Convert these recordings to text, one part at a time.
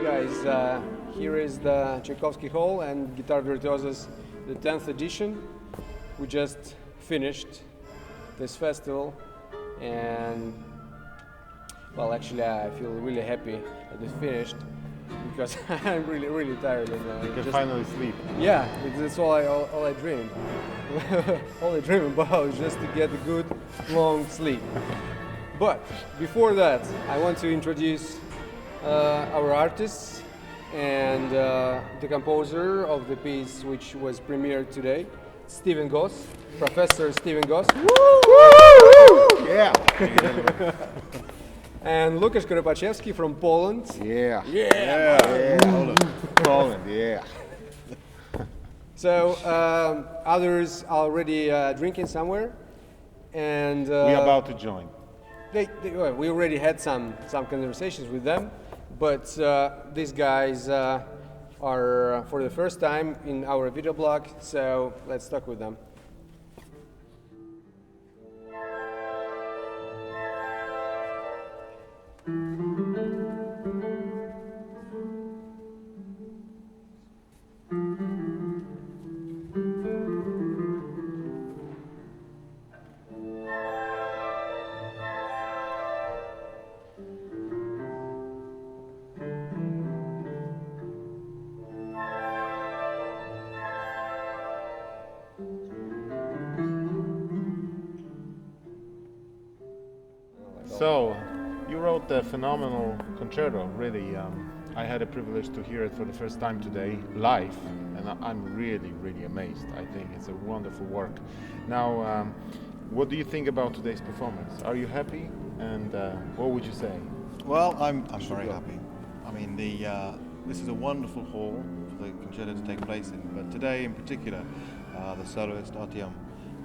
guys, here is the Tchaikovsky Hall and Guitar Virtuosos, the 10th edition. We just finished this festival, and well, actually I feel really happy that it's finished because I'm really tired. And, you can finally sleep. Yeah, that's all I dream. All I dream about is just to get a good long sleep. But before that, I want to introduce our artists and the composer of the piece which was premiered today, Stephen Goss, Professor Stephen Goss. Woo! Yeah. And Lukasz Kuropaczewski from Poland. Yeah. Yeah. Poland, yeah. So others are already drinking somewhere, and we're about to join. Well, we already had some conversations with them, but these guys are for the first time in our video blog, so let's talk with them. So, you wrote the phenomenal concerto, really. I had a privilege to hear it for the first time today, live, and I'm really amazed. I think it's a wonderful work. Now, what do you think about today's performance? Are you happy? And what would you say? Well, I'm very happy. I mean, this is a wonderful hall for the concerto to take place in, but today in particular, the soloist Artyom,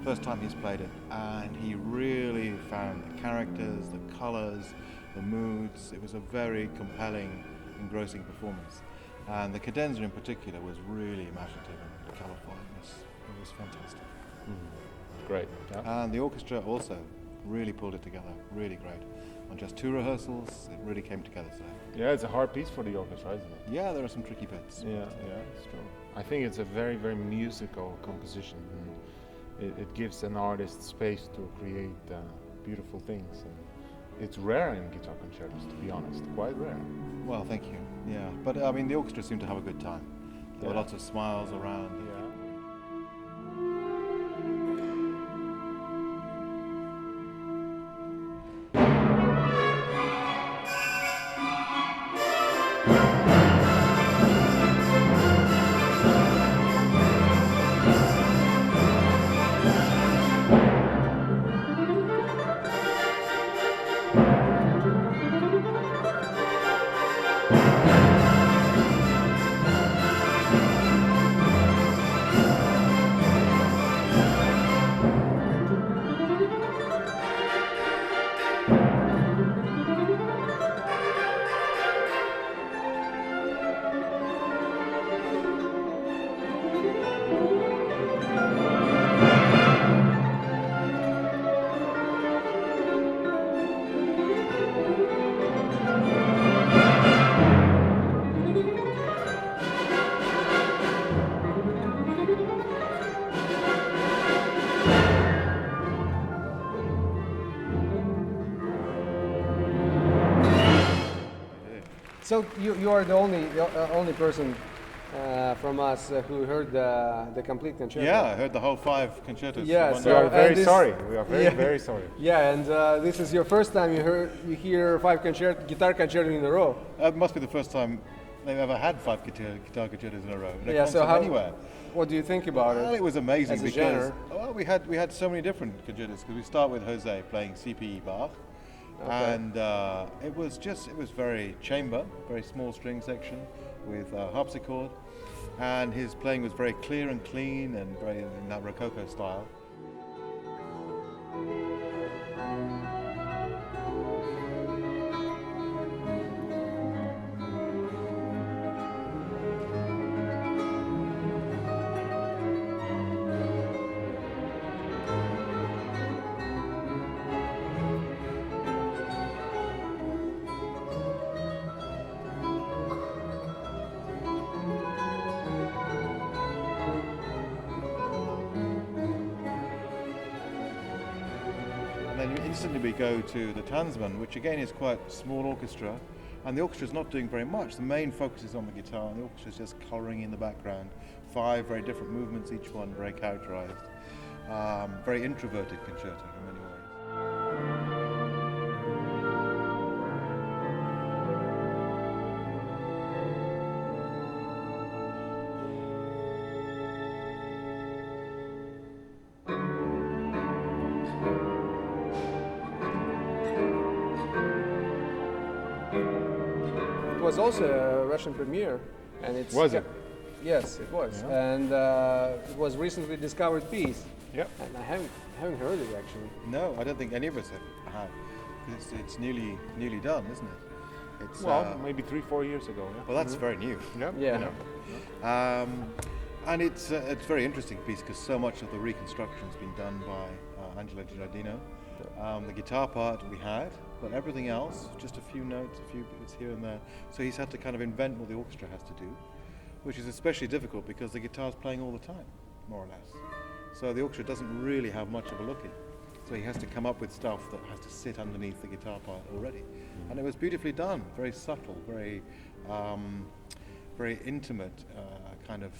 first time he's played it, and he really found the characters, the colors, the moods. It was a very compelling, engrossing performance, and the cadenza in particular was really imaginative and colourful. It was fantastic. Great. Yeah. And the orchestra also really pulled it together, really great. On just 2 rehearsals, it really came together today. Yeah, it's a hard piece for the orchestra, isn't it? Yeah, there are some tricky bits. Yeah, it's true. I think it's a very musical composition. It gives an artist space to create beautiful things. And it's rare in guitar concertos, to be honest, quite rare. Well, thank you. Yeah, but I mean, the orchestra seemed to have a good time. There were lots of smiles around. Yeah. So you are the only person from us who heard the complete concerto. Yeah, I heard the whole 5 concertos. Yeah, We are very sorry. We are very sorry. Yeah, and this is your first time you hear 5 guitar concertos in a row. It must be the first time they've ever had 5 guitar concertos in a row. Yeah, so anywhere. What do you think about it? Well, it was amazing as a because genre? well, we had so many different concertos, because we start with Jose playing CPE Bach. Okay. And it was very chamber, very small string section with harpsichord, and his playing was very clear and clean and very in that Rococo style. recently we go to the Tanzmann, which again is quite a small orchestra, and the orchestra is not doing very much. The main focus is on the guitar, and the orchestra is just colouring in the background. 5 very different movements, each one very characterised. Very introverted concerto in many ways. It was also a Russian premiere, and it's Was it? Yes, it was, Yeah. and it was recently discovered piece. Yep. And I haven't heard it actually. No, I don't think any of us have. It's nearly done, isn't it? It's, Well, maybe 3-4 years ago. Yeah. well, that's very new. Yep. Yeah. You know. And it's a very interesting piece because so much of the reconstruction has been done by Angelo Giardino. The guitar part we had, but everything else, just a few notes, a few bits here and there. So he's had to kind of invent what the orchestra has to do, which is especially difficult because the guitar's playing all the time, more or less. So the orchestra doesn't really have much of a look in. So he has to come up with stuff that has to sit underneath the guitar part already. And it was beautifully done, very subtle, very intimate, kind of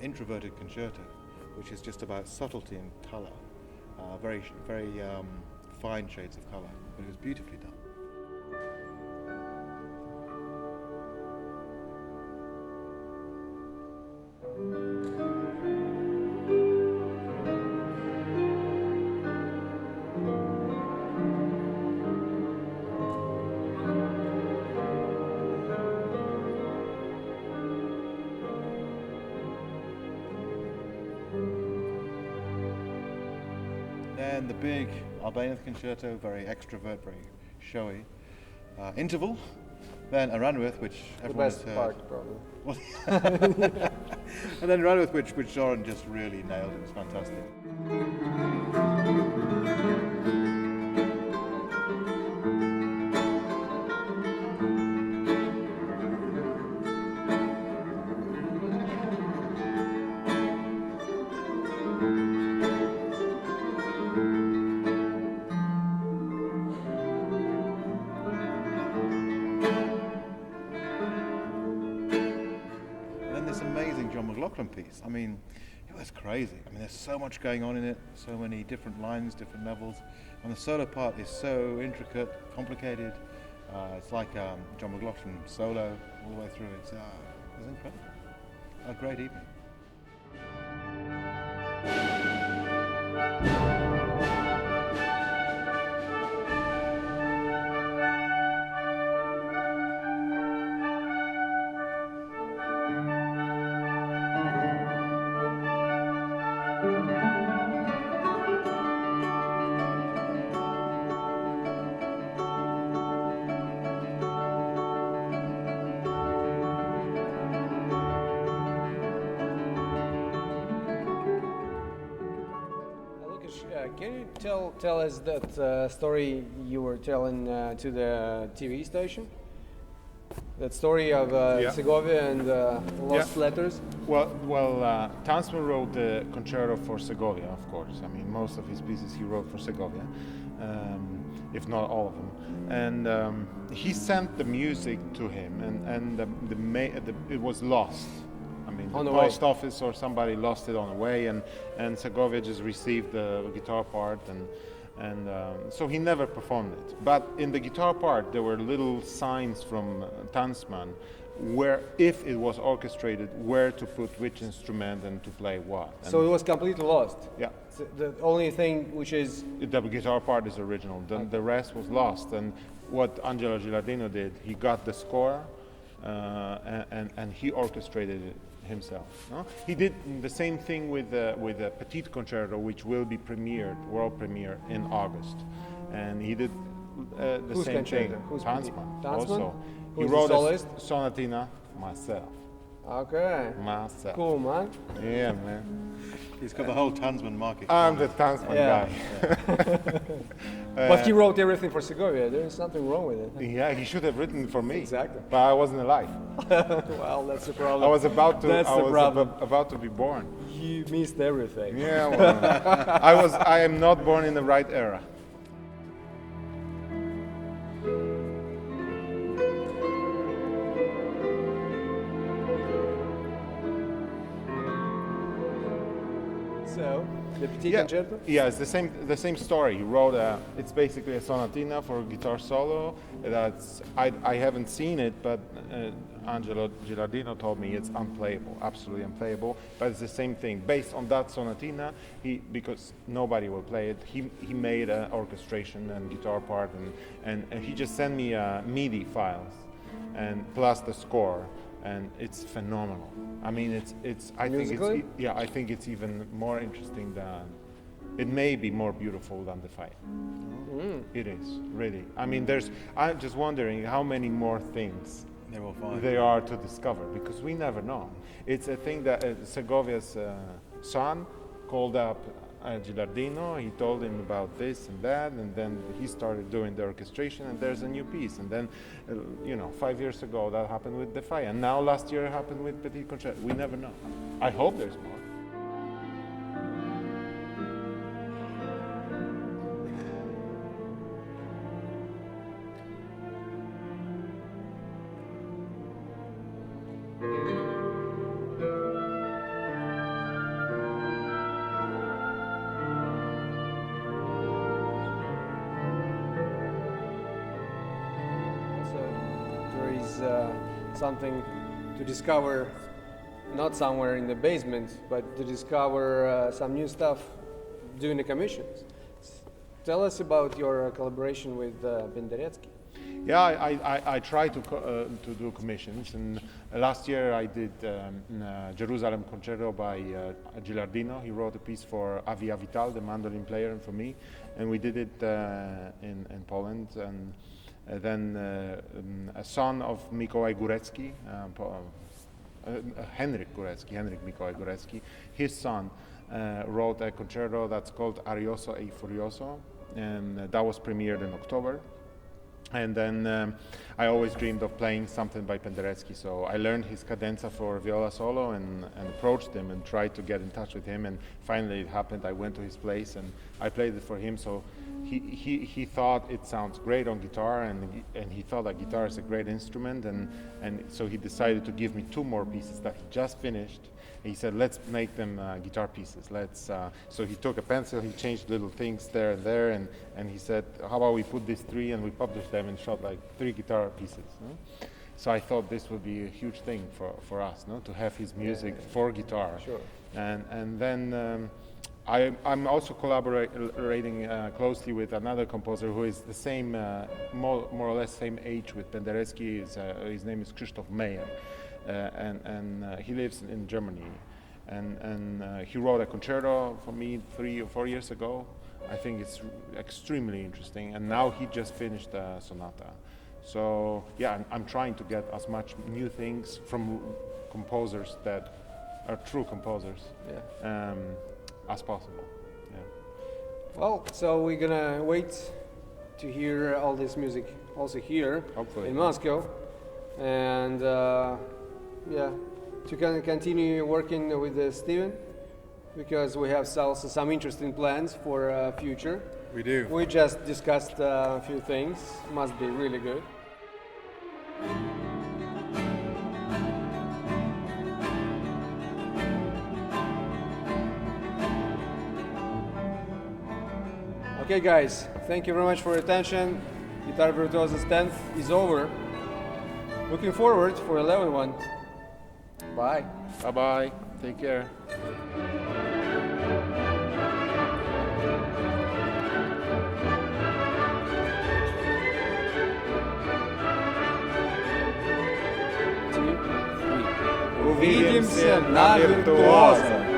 introverted concerto, which is just about subtlety and colour, very fine shades of colour, but it was beautifully done. Then the big Albanian concerto, very extrovert, very showy. Interval, then a run with, which The everyone best has heard. part, probably. Well, and then run with which Zoran just really nailed. It was fantastic. This amazing John McLaughlin piece. I mean, it was crazy. I mean, there's so much going on in it, so many different lines, different levels, and the solo part is so intricate, complicated. It's like John McLaughlin solo all the way through. It was incredible. A great evening. Can you tell us that story you were telling to the TV station? That story of Yeah. Segovia and Lost Yeah. Letters? Well, Tanzmann wrote the concerto for Segovia, of course. I mean, most of his pieces he wrote for Segovia, if not all of them. And he sent the music to him, and it was lost. I mean, On the the way. post office or somebody lost it on the way, and Segovia just received the guitar part, and so he never performed it. But in the guitar part, there were little signs from Tanzmann where, if it was orchestrated, where to put which instrument and to play what. And So it was completely lost. yeah, So the only thing which is the guitar part is original. The rest was lost. And what Angelo Giardino did, he got the score and he orchestrated it himself. No? He did the same thing with the Petite Concerto, which will be premiered, world premiere in August. And he did the Whose same concerto? thing. Who's Tanzmann Tanzmann? also. He Who's the wrote a soloist? sonatina myself. okay. Myself. Cool, man. Yeah, man. He's got the whole Tanzmann market. I'm the Tanzmann Yeah. guy. But he wrote everything for Segovia. There is nothing wrong with it. Yeah, he should have written for me. Exactly. But I wasn't alive. Well, that's the problem. I was about to. That's I the was problem. about to be born. You missed everything. Yeah, well, I am not born in the right era. So, the Petit Yeah, Concerto? yeah, it's the same story. He wrote it's basically a sonatina for guitar solo. That's I haven't seen it, but Angelo Gilardino told me it's unplayable, absolutely unplayable. But it's the same thing. Based on that sonatina, because nobody will play it, he made an orchestration and guitar part, and he just sent me MIDI files, and plus the score. And it's phenomenal. I mean, I think it's even more interesting than, it may be more beautiful than the Fire. It is, really. I mean, I'm just wondering how many more things there are to discover, because we never know. It's a thing that Segovia's son called up Gilardino. He told him about this and that, and then he started doing the orchestration, and there's a new piece. And then, 5 years ago that happened with the Fire, and now last year it happened with Petit Concerto. We never know. I hope there's more. Something to discover, not somewhere in the basement, but to discover some new stuff doing the commissions. Tell us about your collaboration with Penderecki. Yeah, I try to do commissions, and last year I did Jerusalem Concerto by Gilardino. He wrote a piece for Avi Avital, the mandolin player, and for me, and we did it in Poland. And then a son of Mikołaj Górecki, Henryk Mikołaj Górecki, his son wrote a concerto that's called Arioso e Furioso, and that was premiered in October. And then I always dreamed of playing something by Penderecki, so I learned his cadenza for viola solo and approached him and tried to get in touch with him, and finally it happened. I went to his place and I played it for him. So he thought it sounds great on guitar, and he thought that guitar is a great instrument, and so he decided to give me 2 more pieces that he just finished. He said, let's make them guitar pieces. So he took a pencil, he changed little things there and there, and he said, how about we put these 3 and we published them and shot like 3 guitar pieces. No? So I thought this would be a huge thing for us, no? To have his music for guitar. Sure. And then I'm also collaborating closely with another composer who is the same, more or less same age with Penderecki. His name is Krzysztof Meyer. And he lives in Germany, and he wrote a concerto for me 3 or 4 years ago. I think it's extremely interesting, and now he just finished a sonata. So yeah, I'm trying to get as much new things from composers that are true composers as possible. Yeah. Well, so we're gonna wait to hear all this music also here, hopefully, in Moscow, and to continue working with Stephen, because we have also some interesting plans for future. We do. We just discussed a few things. Must be really good. Okay guys, thank you very much for your attention. Guitar Virtuosos 10th is over. Looking forward for 11th one. Bye. Bye-bye. Take care. Увидимся на Virtuosos.